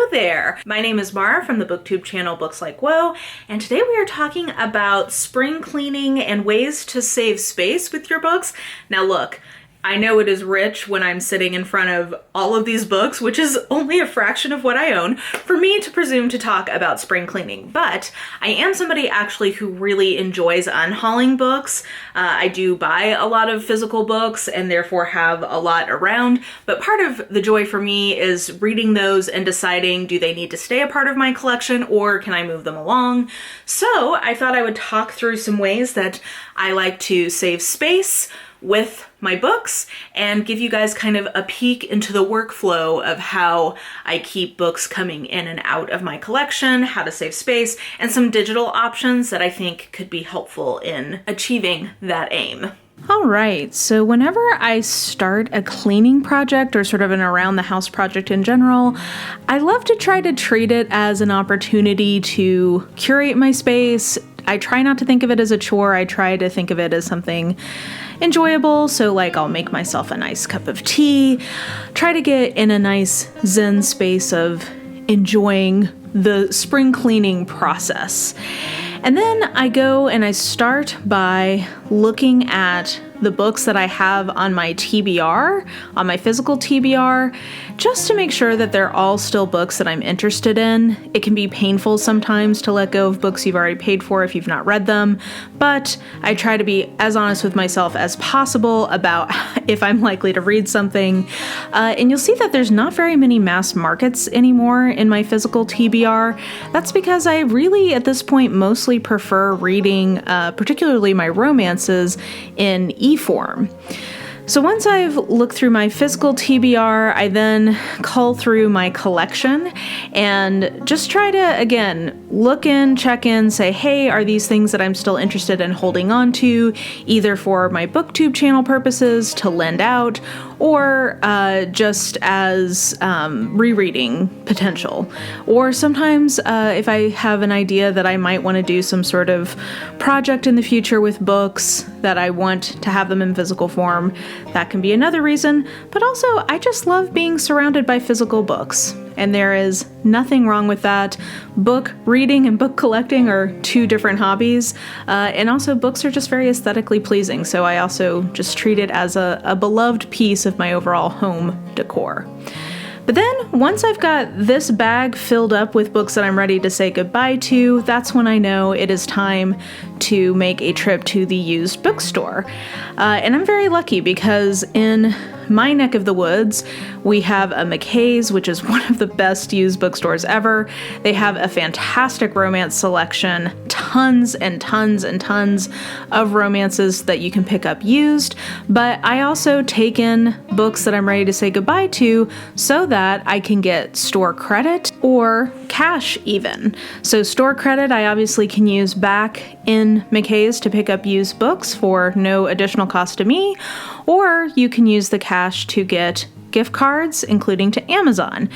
Hello there! My name is Mara from the BookTube channel Books Like Whoa, and today we are talking about spring cleaning and ways to save space with your books. Now look, I know it is rich when I'm sitting in front of all of these books, which is only a fraction of what I own, for me to presume to talk about spring cleaning. But I am somebody actually who really enjoys unhauling books. I do buy a lot of physical books and therefore have a lot around, but part of the joy for me is reading those and deciding, do they need to stay a part of my collection or can I move them along? So I thought I would talk through some ways that I like to save space with my books and give you guys kind of a peek into the workflow of how I keep books coming in and out of my collection, how to save space, and some digital options that I think could be helpful in achieving that aim. All right, so whenever I start a cleaning project or sort of an around the house project in general, I love to try to treat it as an opportunity to curate my space. I try not to think of it as a chore. I try to think of it as something enjoyable. So like I'll make myself a nice cup of tea, try to get in a nice zen space of enjoying the spring cleaning process. And then I go and I start by looking at the books that I have on my TBR, on my physical TBR, just to make sure that they're all still books that I'm interested in. It can be painful sometimes to let go of books you've already paid for if you've not read them, but I try to be as honest with myself as possible about if I'm likely to read something. And you'll see that there's not very many mass markets anymore in my physical TBR. That's because I really, at this point, mostly prefer reading, particularly my romances, in e-form. So once I've looked through my physical TBR, I then cull through my collection and just try to, again, look in, check in, say, hey, are these things that I'm still interested in holding on to, either for my BookTube channel purposes to lend out, or just as rereading potential. Or sometimes if I have an idea that I might want to do some sort of project in the future with books that I want to have them in physical form, that can be another reason. But also, I just love being surrounded by physical books. And there is nothing wrong with that. Book reading and book collecting are two different hobbies. And also books are just very aesthetically pleasing. So I also just treat it as a beloved piece of my overall home decor. But then once I've got this bag filled up with books that I'm ready to say goodbye to, that's when I know it is time to make a trip to the used bookstore. And I'm very lucky because in my neck of the woods, we have a McKay's, which is one of the best used bookstores ever. They have a fantastic romance selection, tons and tons and tons of romances that you can pick up used. But I also take in books that I'm ready to say goodbye to so that I can get store credit or cash even. So store credit, I obviously can use back in McKay's to pick up used books for no additional cost to me, or you can use the cash to get gift cards, including to Amazon.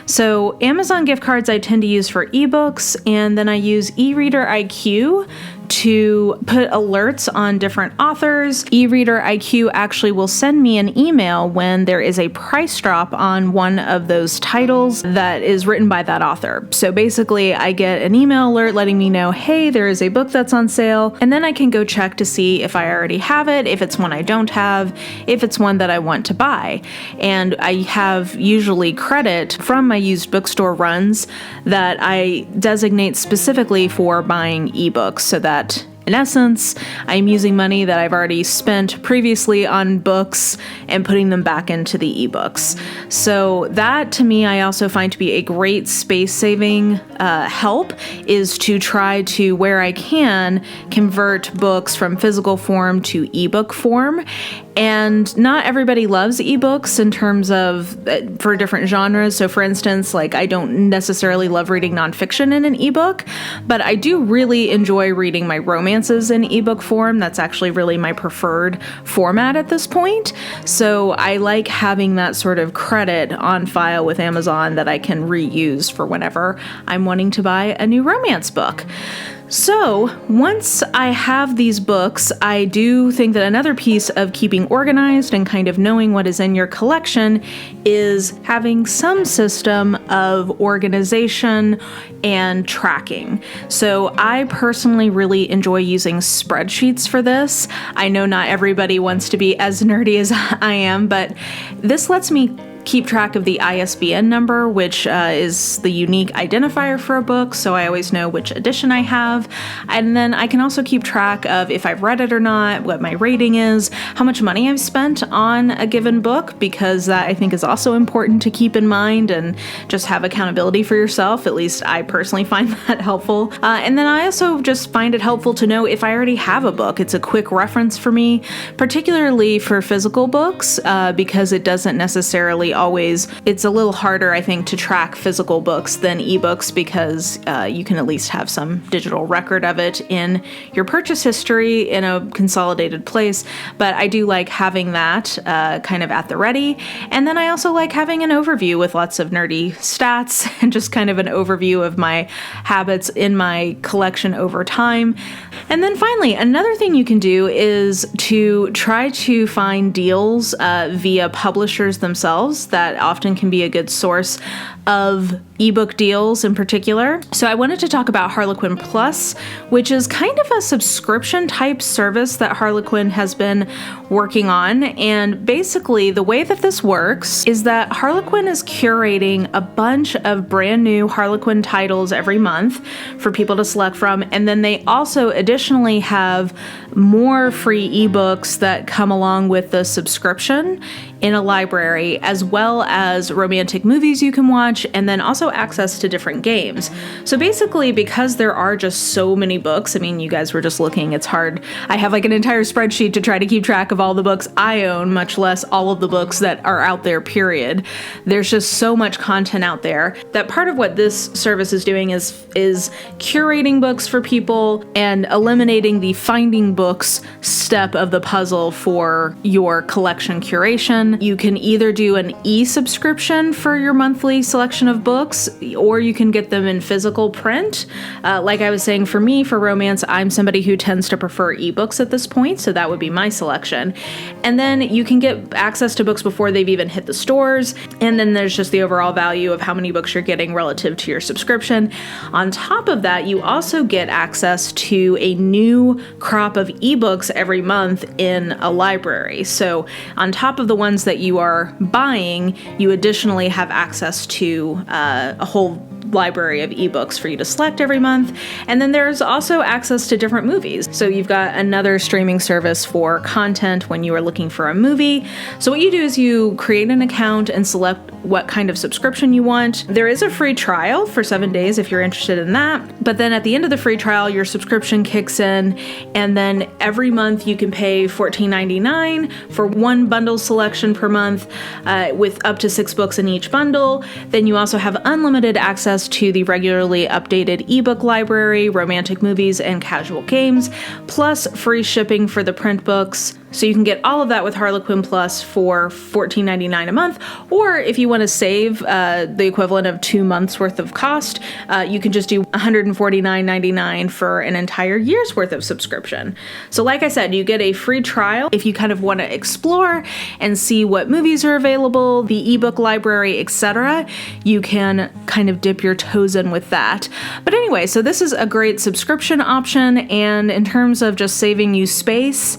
So Amazon gift cards I tend to use for ebooks, and then I use eReader IQ to put alerts on different authors. eReader IQ actually will send me an email when there is a price drop on one of those titles that is written by that author. So basically, I get an email alert letting me know, hey, there is a book that's on sale, and then I can go check to see if I already have it, if it's one I don't have, if it's one that I want to buy. And I have usually credit from my used bookstore runs that I designate specifically for buying ebooks so that in essence, I'm using money that I've already spent previously on books and putting them back into the ebooks. So that, to me, I also find to be a great space-saving help, is to try to, where I can, convert books from physical form to ebook form. And not everybody loves ebooks in terms of, for different genres. So for instance, like I don't necessarily love reading nonfiction in an ebook, but I do really enjoy reading my romances in ebook form. That's actually really my preferred format at this point. So I like having that sort of credit on file with Amazon that I can reuse for whenever I'm wanting to buy a new romance book. So once I have these books, I do think that another piece of keeping organized and kind of knowing what is in your collection is having some system of organization and tracking. So I personally really enjoy using spreadsheets for this. I know not everybody wants to be as nerdy as I am, but this lets me keep track of the ISBN number, which is the unique identifier for a book, so I always know which edition I have. And then I can also keep track of if I've read it or not, what my rating is, how much money I've spent on a given book, because that I think is also important to keep in mind and just have accountability for yourself. At least I personally find that helpful. And then I also just find it helpful to know if I already have a book. It's a quick reference for me, particularly for physical books, because it doesn't necessarily always, it's a little harder, I think, to track physical books than ebooks, because you can at least have some digital record of it in your purchase history in a consolidated place. But I do like having that kind of at the ready. And then I also like having an overview with lots of nerdy stats and just kind of an overview of my habits in my collection over time. And then finally, another thing you can do is to try to find deals via publishers themselves. That often can be a good source of ebook deals in particular. So I wanted to talk about Harlequin Plus, which is kind of a subscription type service that Harlequin has been working on. And basically the way that this works is that Harlequin is curating a bunch of brand new Harlequin titles every month for people to select from. And then they also additionally have more free ebooks that come along with the subscription in a library, as well as romantic movies you can watch, and then also access to different games. So basically, because there are just so many books, I mean, you guys were just looking, it's hard. I have like an entire spreadsheet to try to keep track of all the books I own, much less all of the books that are out there, period. There's just so much content out there that part of what this service is doing is curating books for people and eliminating the finding books step of the puzzle for your collection curation. You can either do an e-subscription for your monthly selection of books, or you can get them in physical print. Like I was saying, for me, for romance, I'm somebody who tends to prefer ebooks at this point, so that would be my selection. And then you can get access to books before they've even hit the stores, and then there's just the overall value of how many books you're getting relative to your subscription. On top of that, you also get access to a new crop of ebooks every month in a library. So on top of the ones that you are buying, you additionally have access to a whole library of ebooks for you to select every month. And then there's also access to different movies. So you've got another streaming service for content when you are looking for a movie. So what you do is you create an account and select what kind of subscription you want. There is a free trial for 7 days if you're interested in that. But then at the end of the free trial, your subscription kicks in, and then every month you can pay $14.99 for one bundle selection per month with up to 6 books in each bundle. Then you also have unlimited access to the regularly updated ebook library, romantic movies, and casual games, plus free shipping for the print books. So you can get all of that with Harlequin Plus for $14.99 a month, or if you want to save the equivalent of 2 months worth of cost, you can just do $149.99 for an entire year's worth of subscription. So like I said, you get a free trial if you kind of want to explore and see what movies are available, the ebook library, etc. You can kind of dip your toes in with that. But anyway, so this is a great subscription option, and in terms of just saving you space,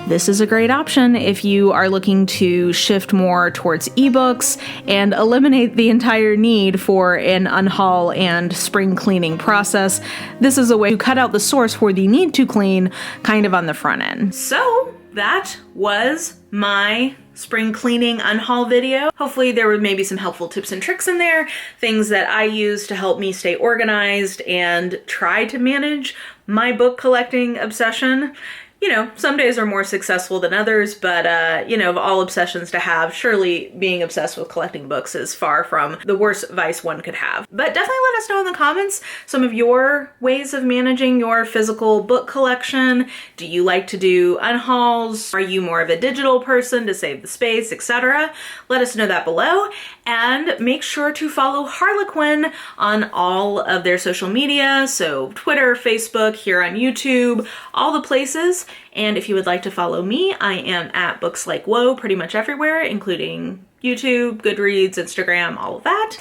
this is a great option if you are looking to shift more towards ebooks and eliminate the entire need for an unhaul and spring cleaning process. This is a way to cut out the source for the need to clean kind of on the front end. So that was my spring cleaning unhaul video. Hopefully there were maybe some helpful tips and tricks in there, things that I use to help me stay organized and try to manage my book collecting obsession. You know, some days are more successful than others, but, you know, of all obsessions to have, surely being obsessed with collecting books is far from the worst vice one could have. But definitely let us know in the comments some of your ways of managing your physical book collection. Do you like to do unhauls? Are you more of a digital person to save the space, etc.? Let us know that below. And make sure to follow Harlequin on all of their social media, so Twitter, Facebook, here on YouTube, all the places. And if you would like to follow me, I am at Books Like Whoa pretty much everywhere, including YouTube, Goodreads, Instagram, all of that.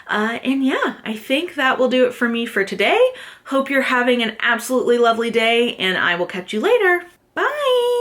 And yeah, I think that will do it for me for today. Hope you're having an absolutely lovely day, and I will catch you later. Bye!